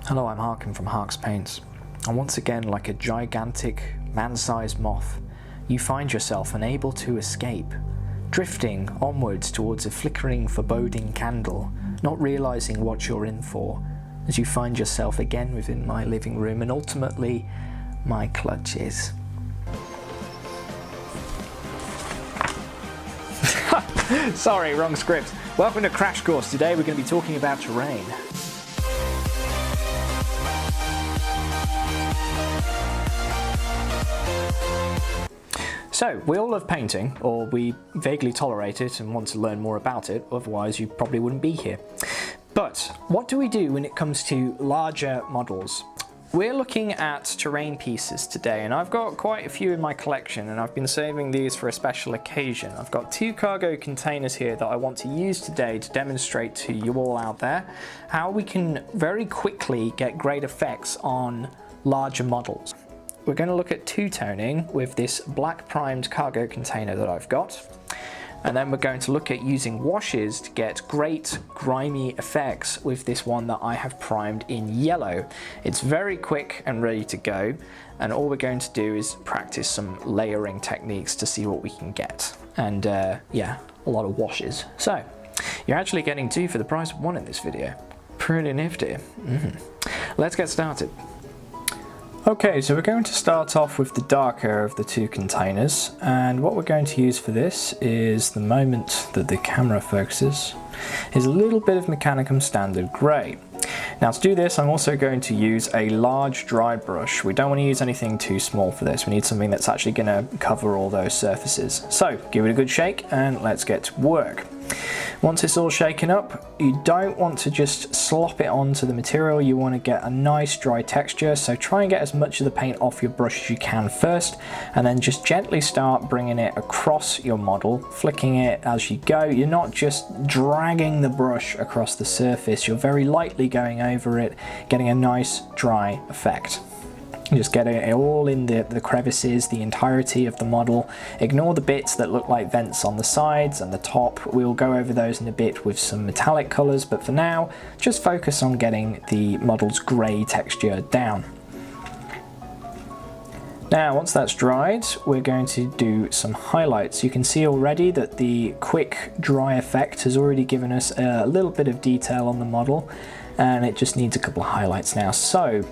Hello, I'm Harkin from Harks Paints, and once again, like a gigantic, man-sized moth, you find yourself unable to escape, drifting onwards towards a flickering, foreboding candle, not realising what you're in for, as you find yourself again within my living room and ultimately my clutches. Sorry, wrong script. Welcome to Crash Course. Today we're going to be talking about terrain. So, we all love painting, or we vaguely tolerate it and want to learn more about it, otherwise you probably wouldn't be here. But what do we do when it comes to larger models? We're looking at terrain pieces today, and I've got quite a few in my collection, and I've been saving these for a special occasion. I've got 2 cargo containers here that I want to use today to demonstrate to you all out there how we can very quickly get great effects on larger models. We're going to look at two-toning with this black primed cargo container that I've got, and then we're going to look at using washes to get great grimy effects with this one that I have primed in yellow. It's very quick and ready to go, and all we're going to do is practice some layering techniques to see what we can get. And yeah, a lot of washes. So you're actually getting 2 for the price of 1 in this video. Pretty nifty. Let's get started. Okay, so we're going to start off with the darker of the 2 containers, and what we're going to use for this is, the moment that the camera focuses, is a little bit of Mechanicum Standard Grey. Now to do this I'm also going to use a large dry brush. We don't want to use anything too small for this, we need something that's actually going to cover all those surfaces. So give it a good shake and let's get to work. Once it's all shaken up, you don't want to just slop it onto the material, you want to get a nice dry texture, so try and get as much of the paint off your brush as you can first, and then just gently start bringing it across your model, flicking it as you go. You're not just dragging the brush across the surface, you're very lightly going over it, getting a nice dry effect. Just get it all in the crevices, the entirety of the model. Ignore the bits that look like vents on the sides and the top. We'll go over those in a bit with some metallic colours, but for now, just focus on getting the model's grey texture down. Now, once that's dried, we're going to do some highlights. You can see already that the quick dry effect has already given us a little bit of detail on the model, and it just needs a couple of highlights now. So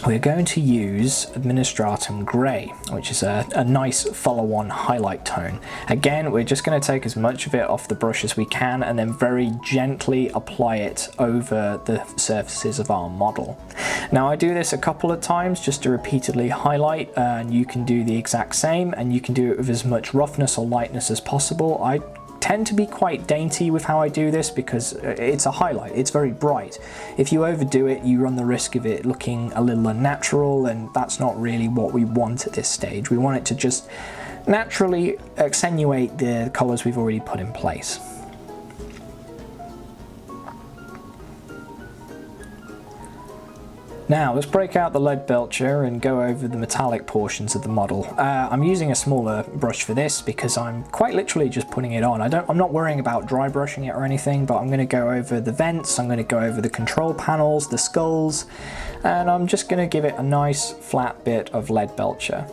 we're going to use Administratum Grey, which is a nice follow-on highlight tone. Again, we're just going to take as much of it off the brush as we can and then very gently apply it over the surfaces of our model. Now I do this a couple of times just to repeatedly highlight, and you can do the exact same, and you can do it with as much roughness or lightness as possible. I tend to be quite dainty with how I do this because it's a highlight, it's very bright. If you overdo it, you run the risk of it looking a little unnatural, and that's not really what we want at this stage. We want it to just naturally accentuate the colours we've already put in place. Now let's break out the lead belcher and go over the metallic portions of the model. I'm using a smaller brush for this because I'm quite literally just putting it on. I'm not worrying about dry brushing it or anything, but I'm going to go over the vents, I'm going to go over the control panels, the skulls, and I'm just going to give it a nice flat bit of lead belcher.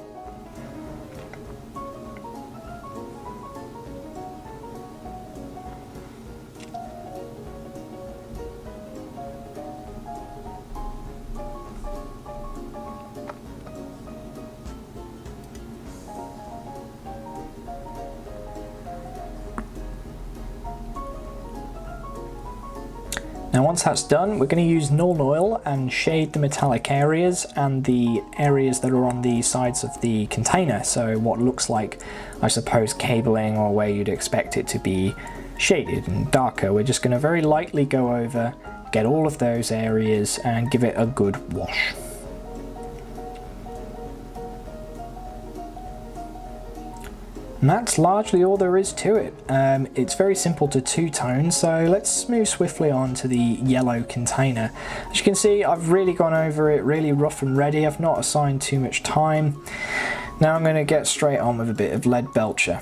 Now once that's done, we're going to use Null Oil and shade the metallic areas and the areas that are on the sides of the container. So what looks like, I suppose, cabling, or where you'd expect it to be shaded and darker. We're just going to very lightly go over, get all of those areas and give it a good wash. And that's largely all there is to it. It's very simple to two-tone, so let's move swiftly on to the yellow container. As you can see, I've really gone over it, really rough and ready. I've not assigned too much time. Now I'm going to get straight on with a bit of lead belcher.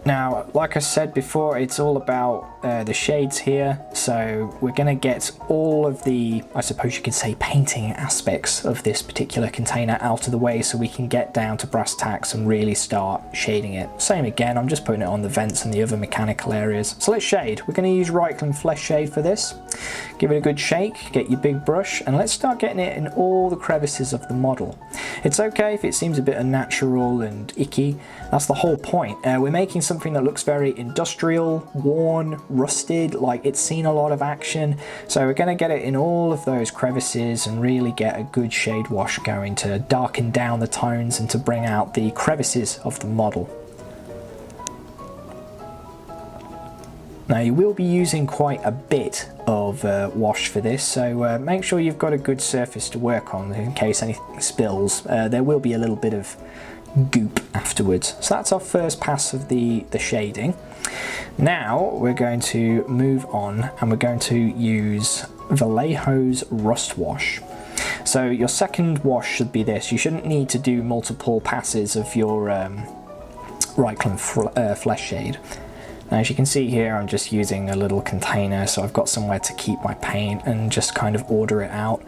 Now, like I said before, it's all about the shades here, so we're going to get all of the, I suppose you could say, painting aspects of this particular container out of the way so we can get down to brass tacks and really start shading it. Same again, I'm just putting it on the vents and the other mechanical areas. So let's shade. We're going to use Reichland Flesh Shade for this. Give it a good shake, get your big brush, and let's start getting it in all the crevices of the model. It's okay if it seems a bit unnatural and icky, that's the whole point. We're making something that looks very industrial, worn, rusted, like it's seen a lot of action. So we're going to get it in all of those crevices and really get a good shade wash going to darken down the tones and to bring out the crevices of the model. Now you will be using quite a bit of wash for this, so make sure you've got a good surface to work on in case anything spills. There will be a little bit of goop afterwards. So that's our first pass of the shading. Now we're going to move on and we're going to use Vallejo's Rust Wash. So your second wash should be this. You shouldn't need to do multiple passes of your Reichland Flesh Shade. Now, as you can see here, I'm just using a little container, so I've got somewhere to keep my paint and just kind of order it out.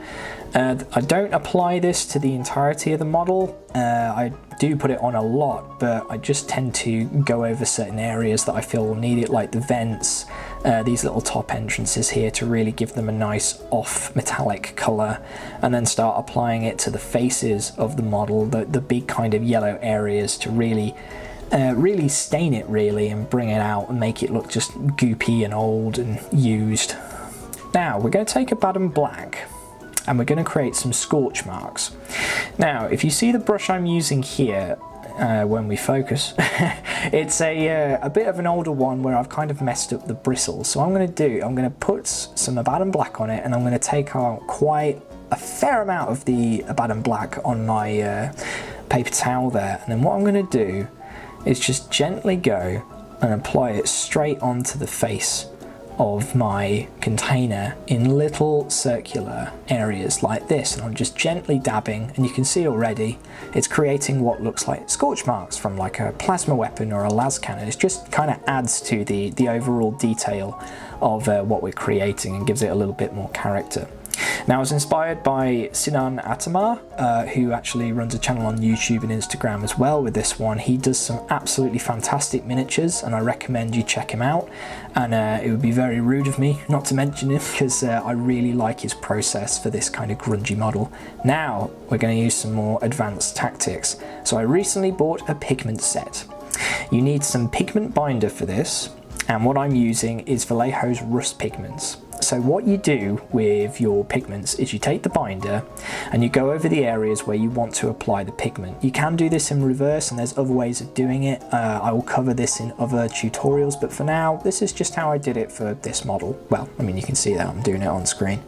I don't apply this to the entirety of the model. I do put it on a lot, but I just tend to go over certain areas that I feel will need it, like the vents, these little top entrances here, to really give them a nice off metallic colour, and then start applying it to the faces of the model, the big kind of yellow areas, to really stain it really and bring it out and make it look just goopy and old and used. Now we're going to take a Baden Black and we're going to create some scorch marks. Now if you see the brush I'm using here, when we focus, it's a bit of an older one where I've kind of messed up the bristles. So I'm going to put some Baden Black on it, and I'm going to take out quite a fair amount of the Baden Black on my paper towel there, and then what I'm going to do is just gently go and apply it straight onto the face of my container in little circular areas like this, and I'm just gently dabbing, and you can see already it's creating what looks like scorch marks from like a plasma weapon or a las cannon. It just kind of adds to the overall detail of what we're creating and gives it a little bit more character. Now I was inspired by Sinan Atamar, who actually runs a channel on YouTube and Instagram as well with this one. He does some absolutely fantastic miniatures and I recommend you check him out, and it would be very rude of me not to mention him because I really like his process for this kind of grungy model. Now we're going to use some more advanced tactics. So I recently bought a pigment set. You need some pigment binder for this, and what I'm using is Vallejo's Rust pigments. So what you do with your pigments is you take the binder and you go over the areas where you want to apply the pigment. You can do this in reverse and there's other ways of doing it. I will cover this in other tutorials, but for now this is just how I did it for this model. Well, I mean, you can see that I'm doing it on screen.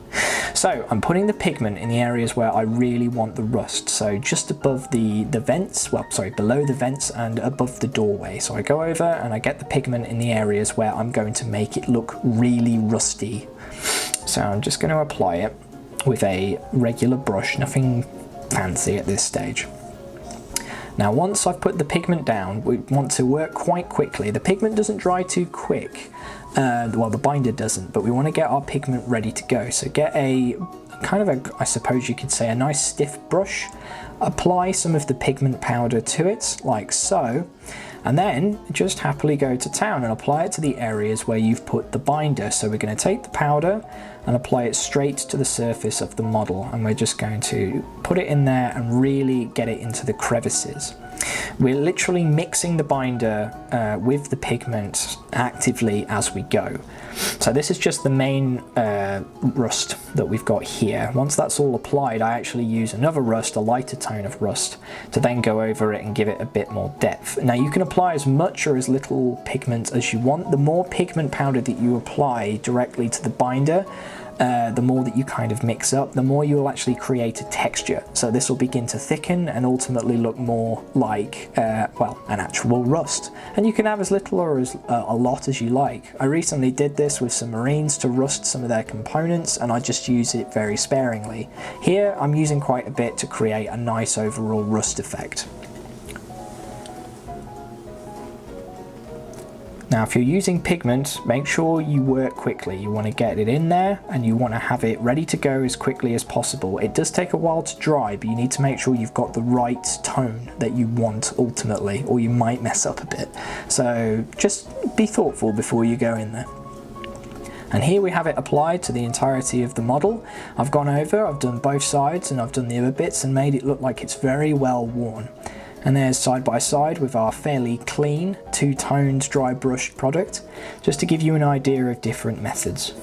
So I'm putting the pigment in the areas where I really want the rust, so just above the vents, well sorry, below the vents and above the doorway. So I go over and I get the pigment in the areas where I'm going to make it look really rusty. So I'm just going to apply it with a regular brush, nothing fancy at this stage. Now once I've put the pigment down, we want to work quite quickly. The pigment doesn't dry too quick, well the binder doesn't, but we want to get our pigment ready to go. So get a kind of a, I suppose you could say, a nice stiff brush, apply some of the pigment powder to it like so, and then just happily go to town and apply it to the areas where you've put the binder. So we're going to take the powder and apply it straight to the surface of the model, and we're just going to put it in there and really get it into the crevices. We're literally mixing the binder with the pigment actively as we go. So this is just the main rust that we've got here. Once that's all applied, I actually use another rust, a lighter tone of rust, to then go over it and give it a bit more depth. Now you can apply as much or as little pigment as you want. The more pigment powder that you apply directly to the binder, the more that you kind of mix up, the more you will actually create a texture. So this will begin to thicken and ultimately look more like, well, an actual rust. And you can have as little or as a lot as you like. I recently did this with some Marines to rust some of their components, and I just use it very sparingly. Here I'm using quite a bit to create a nice overall rust effect. Now if you're using pigment, make sure you work quickly. You want to get it in there and you want to have it ready to go as quickly as possible. It does take a while to dry, but you need to make sure you've got the right tone that you want ultimately, or you might mess up a bit. So just be thoughtful before you go in there. And here we have it applied to the entirety of the model. I've gone over, I've done both sides and I've done the other bits and made it look like it's very well worn. And there's side by side with our fairly clean, two-toned dry brushed product, just to give you an idea of different methods.